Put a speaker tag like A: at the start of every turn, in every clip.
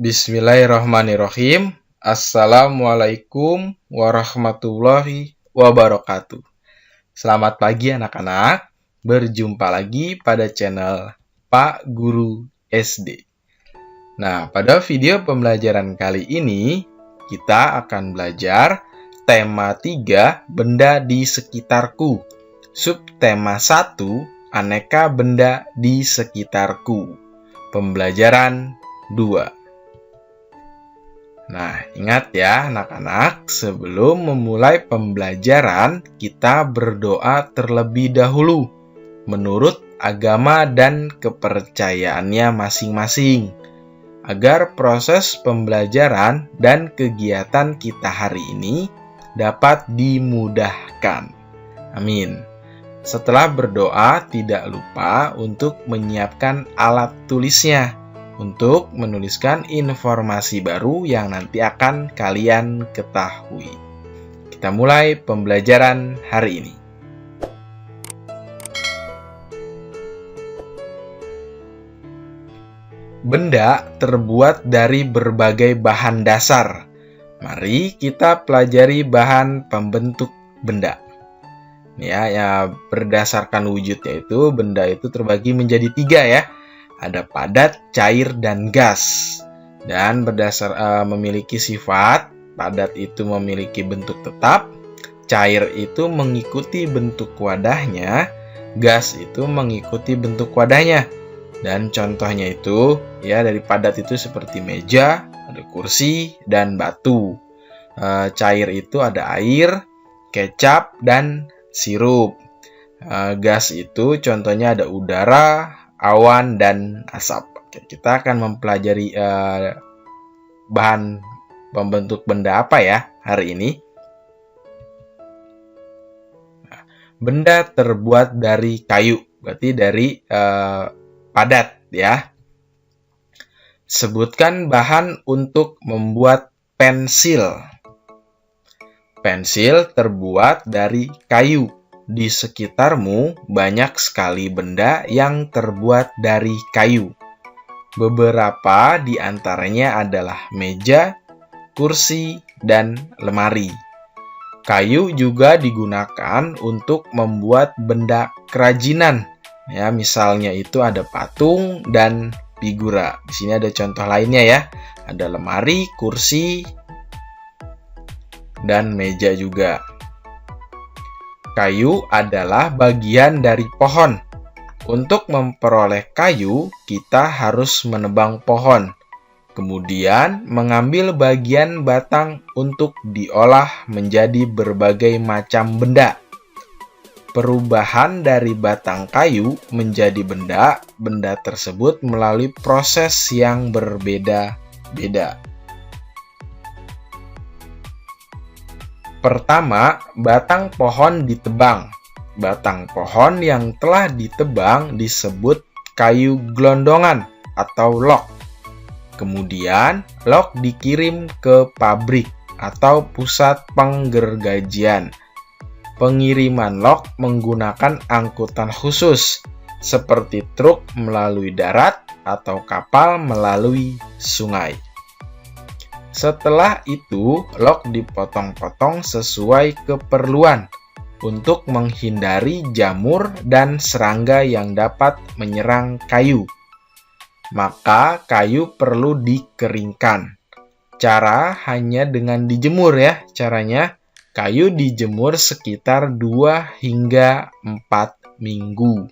A: Bismillahirrahmanirrahim. Assalamualaikum warahmatullahi wabarakatuh. Selamat pagi anak-anak. Berjumpa lagi pada channel Pak Guru SD. Nah, pada video pembelajaran kali ini kita akan belajar tema 3 benda di sekitarku. Subtema 1 aneka benda di sekitarku. Pembelajaran 2. Nah, ingat ya anak-anak, sebelum memulai pembelajaran, kita berdoa terlebih dahulu menurut agama dan kepercayaannya masing-masing, agar proses pembelajaran dan kegiatan kita hari ini dapat dimudahkan. Amin. Setelah berdoa, tidak lupa untuk menyiapkan alat tulisnya untuk menuliskan informasi baru yang nanti akan kalian ketahui. Kita mulai pembelajaran hari ini. Benda terbuat dari berbagai bahan dasar. Mari kita pelajari bahan pembentuk benda. Ya, berdasarkan wujudnya itu, benda itu terbagi menjadi 3 ya. Ada padat, cair, dan gas. Dan memiliki sifat, padat itu memiliki bentuk tetap, cair itu mengikuti bentuk wadahnya, gas itu mengikuti bentuk wadahnya. Dan contohnya itu, ya dari padat itu seperti meja, ada kursi, dan batu. Cair itu ada air, kecap, dan sirup. Gas itu contohnya ada udara, awan, dan asap. Oke, kita akan mempelajari bahan pembentuk benda apa ya hari ini. Nah, benda terbuat dari kayu, berarti dari padat ya. Sebutkan bahan untuk membuat pensil. Pensil terbuat dari kayu. Di sekitarmu banyak sekali benda yang terbuat dari kayu. Beberapa di antaranya adalah meja, kursi, dan lemari. Kayu juga digunakan untuk membuat benda kerajinan. Ya, misalnya itu ada patung dan figura. Di sini ada contoh lainnya ya. Ada lemari, kursi, dan meja juga. Kayu adalah bagian dari pohon. Untuk memperoleh kayu, kita harus menebang pohon. Kemudian, mengambil bagian batang untuk diolah menjadi berbagai macam benda. Perubahan dari batang kayu menjadi benda, benda tersebut melalui proses yang berbeda-beda. Pertama, batang pohon ditebang. Batang pohon yang telah ditebang disebut kayu gelondongan atau log. Kemudian, log dikirim ke pabrik atau pusat penggergajian. Pengiriman log menggunakan angkutan khusus, seperti truk melalui darat atau kapal melalui sungai. Setelah itu, log dipotong-potong sesuai keperluan untuk menghindari jamur dan serangga yang dapat menyerang kayu. Maka, kayu perlu dikeringkan. Cara hanya dengan dijemur ya, caranya. Kayu dijemur sekitar 2 hingga 4 minggu.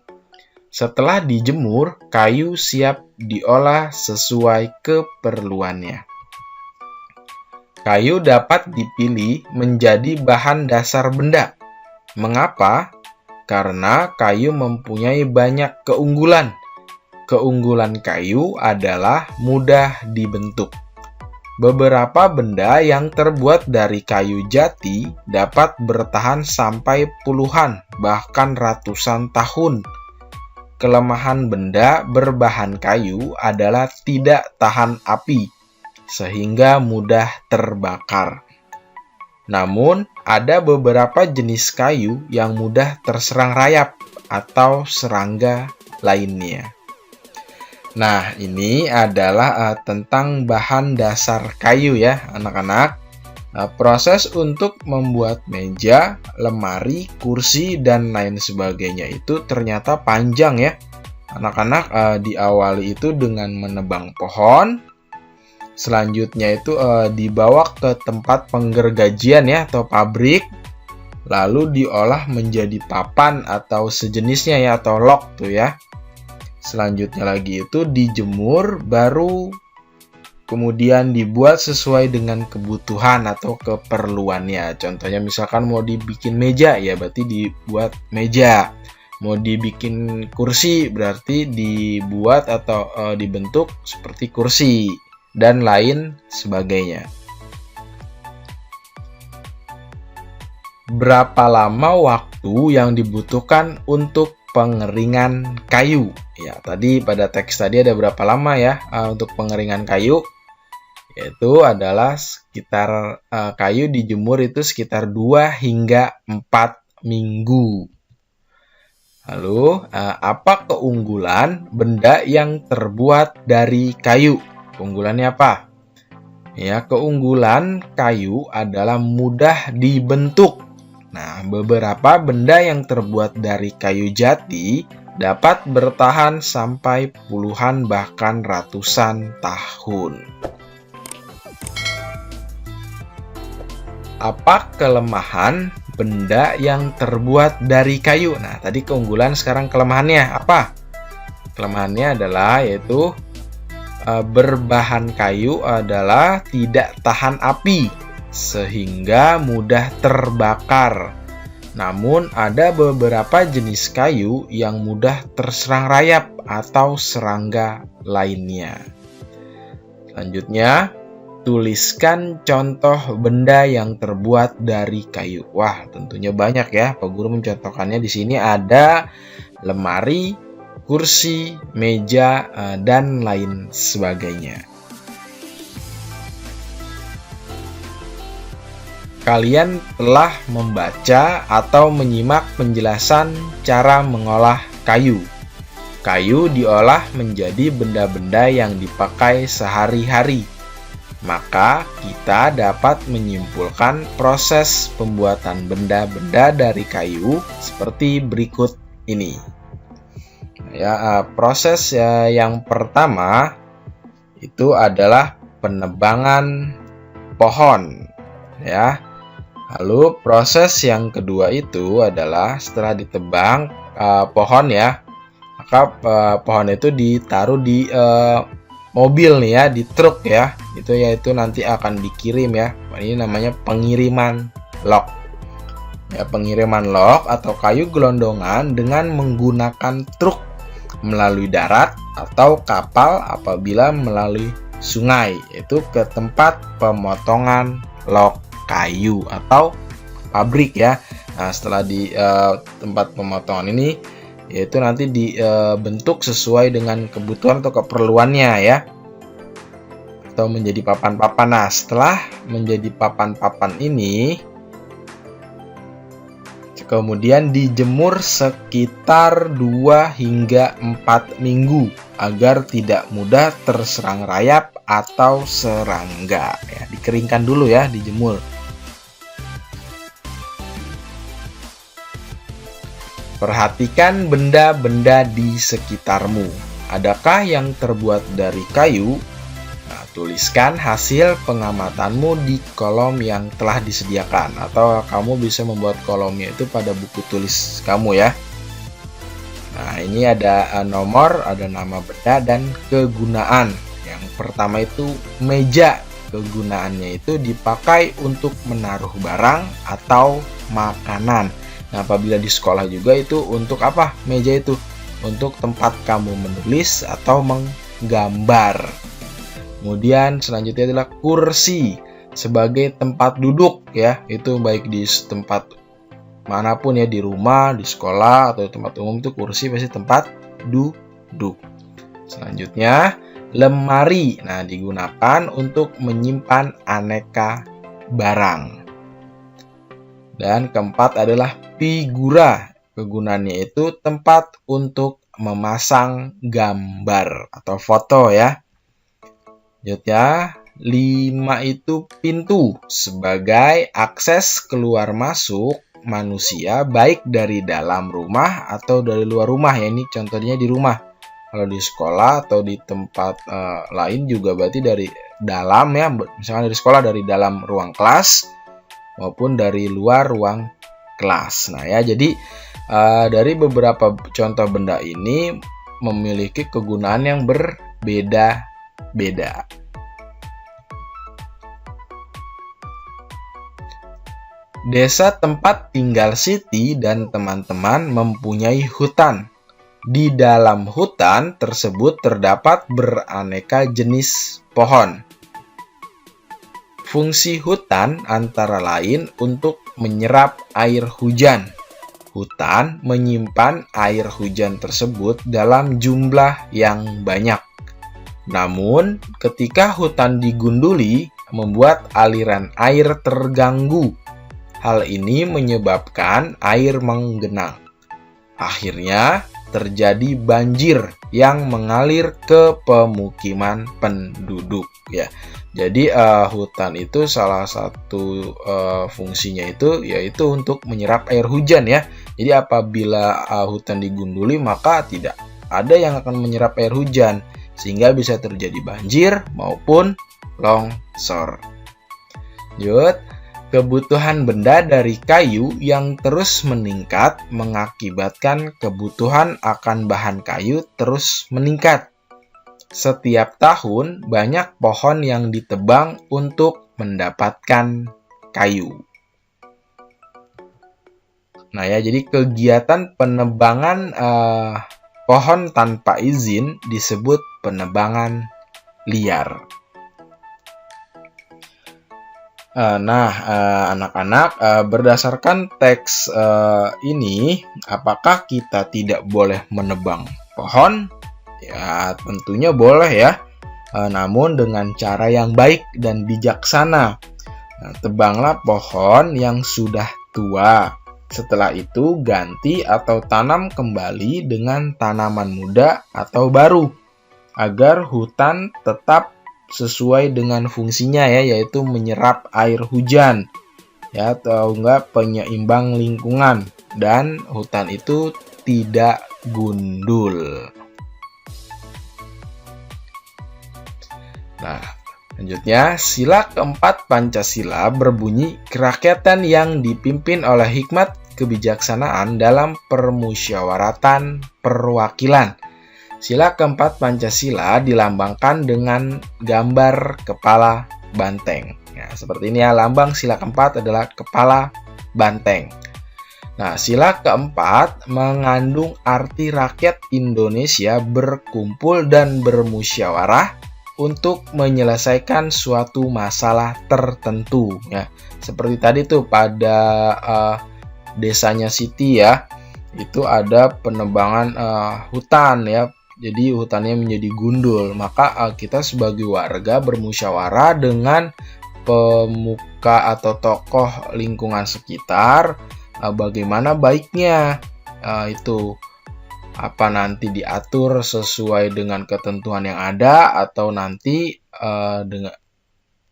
A: Setelah dijemur, kayu siap diolah sesuai keperluannya. Kayu dapat dipilih menjadi bahan dasar benda. Mengapa? Karena kayu mempunyai banyak keunggulan. Keunggulan kayu adalah mudah dibentuk. Beberapa benda yang terbuat dari kayu jati dapat bertahan sampai puluhan, bahkan ratusan tahun. Kelemahan benda berbahan kayu adalah tidak tahan api, sehingga mudah terbakar. Namun, ada beberapa jenis kayu yang mudah terserang rayap atau serangga lainnya. Nah, ini adalah tentang bahan dasar kayu ya, anak-anak. Proses untuk membuat meja, lemari, kursi, dan lain sebagainya itu ternyata panjang ya. Anak-anak, diawali itu dengan menebang pohon. Selanjutnya itu dibawa ke tempat penggergajian ya atau pabrik. Lalu diolah menjadi papan atau sejenisnya ya atau log tuh ya. Selanjutnya lagi itu dijemur, baru kemudian dibuat sesuai dengan kebutuhan atau keperluannya. Contohnya misalkan mau dibikin meja, ya berarti dibuat meja. Mau dibikin kursi, berarti dibuat atau dibentuk seperti kursi, dan lain sebagainya. Berapa lama waktu yang dibutuhkan untuk pengeringan kayu? Ya, tadi pada teks tadi ada berapa lama ya untuk pengeringan kayu? Yaitu adalah sekitar kayu dijemur itu sekitar 2 hingga 4 minggu. Lalu, apa keunggulan benda yang terbuat dari kayu? Keunggulannya apa? Ya, keunggulan kayu adalah mudah dibentuk. Nah, beberapa benda yang terbuat dari kayu jati dapat bertahan sampai puluhan bahkan ratusan tahun. Apa kelemahan benda yang terbuat dari kayu? Nah, tadi keunggulan, sekarang kelemahannya apa? Kelemahannya adalah yaitu berbahan kayu adalah tidak tahan api sehingga mudah terbakar. Namun ada beberapa jenis kayu yang mudah terserang rayap atau serangga lainnya. Selanjutnya, tuliskan contoh benda yang terbuat dari kayu. Wah, tentunya banyak ya. Pak Guru mencontohkannya di sini ada lemari, kursi, meja, dan lain sebagainya. Kalian telah membaca atau menyimak penjelasan cara mengolah kayu. Kayu diolah menjadi benda-benda yang dipakai sehari-hari. Maka kita dapat menyimpulkan proses pembuatan benda-benda dari kayu seperti berikut ini. Ya, proses yang pertama itu adalah penebangan pohon, ya. Lalu proses yang kedua itu adalah setelah ditebang pohon ya, maka pohon itu ditaruh di mobil nih ya, di truk ya, itu yaitu nanti akan dikirim ya. Ini namanya pengiriman log. Ya, pengiriman log atau kayu gelondongan dengan menggunakan truk melalui darat atau kapal apabila melalui sungai, yaitu ke tempat pemotongan log kayu atau pabrik ya. Nah, setelah di tempat pemotongan ini, yaitu nanti dibentuk sesuai dengan kebutuhan atau keperluannya ya, atau menjadi papan-papan. Nah, setelah menjadi papan-papan ini, kemudian dijemur sekitar 2 hingga 4 minggu agar tidak mudah terserang rayap atau serangga ya. Dikeringkan dulu ya, dijemur. Perhatikan benda-benda di sekitarmu. Adakah yang terbuat dari kayu? Nah, tuliskan hasil pengamatanmu di kolom yang telah disediakan, atau kamu bisa membuat kolomnya itu pada buku tulis kamu ya. Nah, ini ada nomor, ada nama benda, dan kegunaan. Yang pertama itu meja. Kegunaannya itu dipakai untuk menaruh barang atau makanan. Nah, apabila di sekolah juga itu untuk apa? Meja itu untuk tempat kamu menulis atau menggambar. Kemudian selanjutnya adalah kursi sebagai tempat duduk ya. Itu baik di tempat manapun ya, di rumah, di sekolah, atau tempat umum, itu kursi pasti tempat duduk. Selanjutnya, lemari. Nah, digunakan untuk menyimpan aneka barang. Dan keempat adalah figura. Kegunaannya itu tempat untuk memasang gambar atau foto ya. Lanjutnya, 5 itu pintu sebagai akses keluar masuk manusia baik dari dalam rumah atau dari luar rumah ya. Ini contohnya di rumah. Kalau di sekolah atau di tempat lain juga berarti dari dalam ya. Misalnya dari sekolah, dari dalam ruang kelas maupun dari luar ruang kelas. Nah ya, jadi dari beberapa contoh benda ini memiliki kegunaan yang berbeda-beda. Desa tempat tinggal Siti dan teman-teman mempunyai hutan. Di dalam hutan tersebut terdapat beraneka jenis pohon. Fungsi hutan antara lain untuk menyerap air hujan. Hutan menyimpan air hujan tersebut dalam jumlah yang banyak. Namun, ketika hutan digunduli, membuat aliran air terganggu. Hal ini menyebabkan air menggenang. Akhirnya, terjadi banjir yang mengalir ke pemukiman penduduk ya. Jadi hutan itu salah satu fungsinya itu yaitu untuk menyerap air hujan ya. Jadi apabila hutan digunduli maka tidak ada yang akan menyerap air hujan sehingga bisa terjadi banjir maupun longsor. Lanjut. Kebutuhan benda dari kayu yang terus meningkat mengakibatkan kebutuhan akan bahan kayu terus meningkat. Setiap tahun banyak pohon yang ditebang untuk mendapatkan kayu. Nah ya, jadi kegiatan penebangan pohon tanpa izin disebut penebangan liar. Anak-anak, berdasarkan teks ini, apakah kita tidak boleh menebang pohon? Ya, tentunya boleh ya, namun dengan cara yang baik dan bijaksana. Tebanglah pohon yang sudah tua. Setelah itu ganti atau tanam kembali dengan tanaman muda atau baru, agar hutan tetap sesuai dengan fungsinya ya, yaitu menyerap air hujan ya, atau enggak penyeimbang lingkungan, dan hutan itu tidak gundul. Nah, selanjutnya sila keempat Pancasila berbunyi kerakyatan yang dipimpin oleh hikmat kebijaksanaan dalam permusyawaratan perwakilan. Sila keempat Pancasila dilambangkan dengan gambar kepala banteng. Ya, seperti ini ya, lambang sila keempat adalah kepala banteng. Nah, sila keempat mengandung arti rakyat Indonesia berkumpul dan bermusyawarah untuk menyelesaikan suatu masalah tertentu. Ya, seperti tadi tuh pada desanya Siti ya, itu ada penebangan hutan ya. Jadi hutannya menjadi gundul, maka kita sebagai warga bermusyawarah dengan pemuka atau tokoh lingkungan sekitar bagaimana baiknya itu apa nanti diatur sesuai dengan ketentuan yang ada atau nanti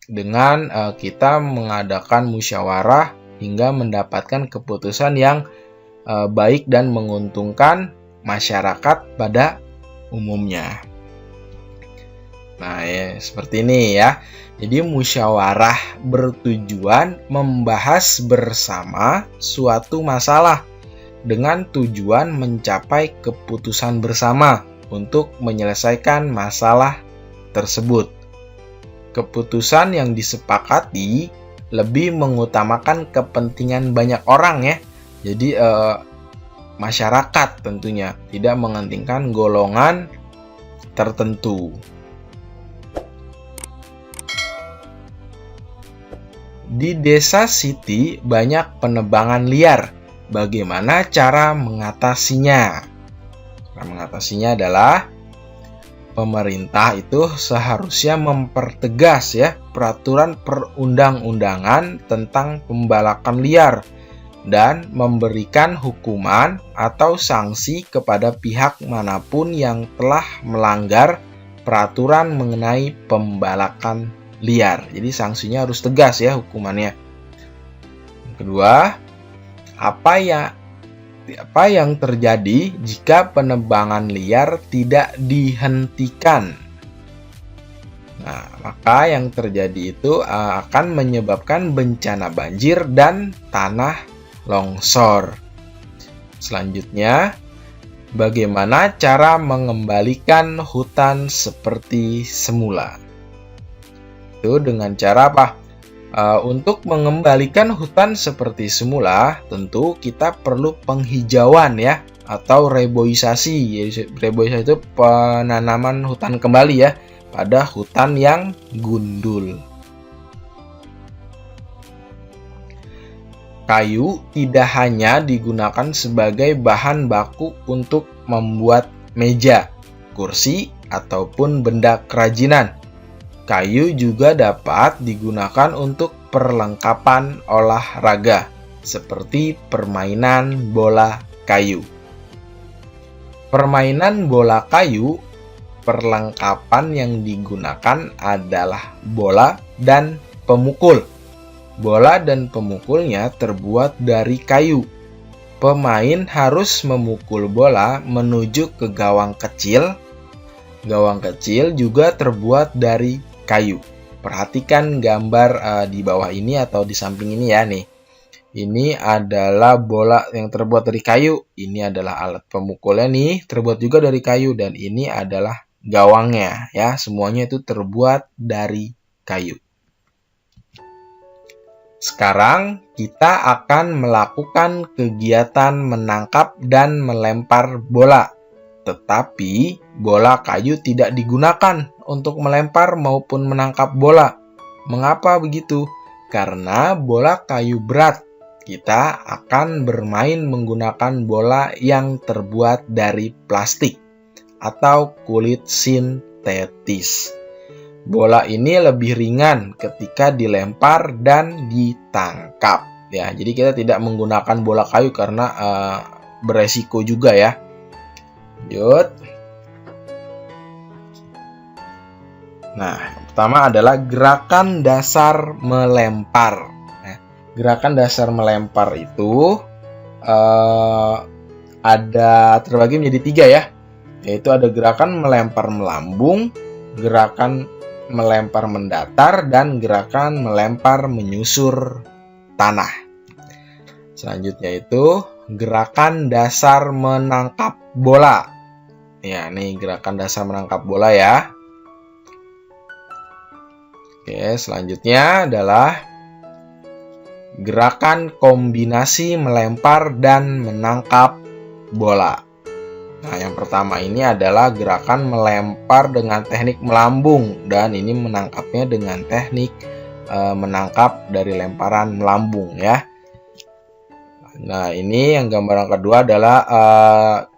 A: dengan kita mengadakan musyawarah hingga mendapatkan keputusan yang baik dan menguntungkan masyarakat pada umumnya. Nah ya, seperti ini ya. Jadi musyawarah bertujuan membahas bersama suatu masalah dengan tujuan mencapai keputusan bersama untuk menyelesaikan masalah tersebut. Keputusan yang disepakati lebih mengutamakan kepentingan banyak orang ya. Jadi masyarakat tentunya, tidak mengentingkan golongan tertentu. Di desa Siti banyak penebangan liar. Bagaimana cara mengatasinya? Cara mengatasinya adalah pemerintah itu seharusnya mempertegas ya peraturan perundang-undangan tentang pembalakan liar dan memberikan hukuman atau sanksi kepada pihak manapun yang telah melanggar peraturan mengenai pembalakan liar. Jadi sanksinya harus tegas ya hukumannya. Yang kedua, apa yang terjadi jika penebangan liar tidak dihentikan? Nah, maka yang terjadi itu akan menyebabkan bencana banjir dan tanah longsor. Selanjutnya, bagaimana cara mengembalikan hutan seperti semula? Itu dengan cara apa? Untuk mengembalikan hutan seperti semula, tentu kita perlu penghijauan ya, atau reboisasi. Reboisasi itu penanaman hutan kembali ya, pada hutan yang gundul. Kayu tidak hanya digunakan sebagai bahan baku untuk membuat meja, kursi, ataupun benda kerajinan. Kayu juga dapat digunakan untuk perlengkapan olahraga, seperti permainan bola kayu. Permainan bola kayu, perlengkapan yang digunakan adalah bola dan pemukul. Bola dan pemukulnya terbuat dari kayu. Pemain harus memukul bola menuju ke gawang kecil. Gawang kecil juga terbuat dari kayu. Perhatikan gambar di bawah ini atau di samping ini ya nih. Ini adalah bola yang terbuat dari kayu. Ini adalah alat pemukulnya nih, terbuat juga dari kayu, dan ini adalah gawangnya ya. Semuanya itu terbuat dari kayu. Sekarang kita akan melakukan kegiatan menangkap dan melempar bola. Tetapi bola kayu tidak digunakan untuk melempar maupun menangkap bola. Mengapa begitu? Karena bola kayu berat. Kita akan bermain menggunakan bola yang terbuat dari plastik atau kulit sintetis. Bola ini lebih ringan ketika dilempar dan ditangkap. Ya, jadi kita tidak menggunakan bola kayu karena beresiko juga ya. Lanjut. Nah, yang pertama adalah gerakan dasar melempar. Nah, gerakan dasar melempar itu ada terbagi menjadi 3 ya. Yaitu ada gerakan melempar melambung, gerakan melempar mendatar, dan gerakan melempar menyusur tanah. Selanjutnya itu gerakan dasar menangkap bola. Ya, ini gerakan dasar menangkap bola ya. Oke, selanjutnya adalah gerakan kombinasi melempar dan menangkap bola. Nah, yang pertama ini adalah gerakan melempar dengan teknik melambung, dan ini menangkapnya dengan teknik menangkap dari lemparan melambung ya. Nah, ini yang gambaran kedua adalah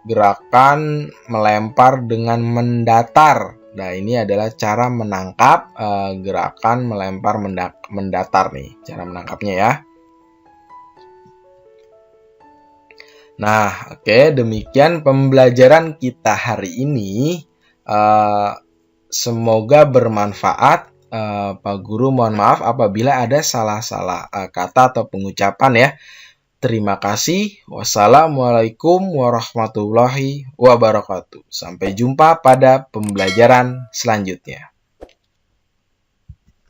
A: gerakan melempar dengan mendatar. Nah, ini adalah cara menangkap gerakan melempar mendatar nih, cara menangkapnya ya. Nah, oke, demikian pembelajaran kita hari ini. Semoga bermanfaat. Pak Guru mohon maaf apabila ada salah-salah kata atau pengucapan ya. Terima kasih. Wassalamualaikum warahmatullahi wabarakatuh. Sampai jumpa pada pembelajaran selanjutnya.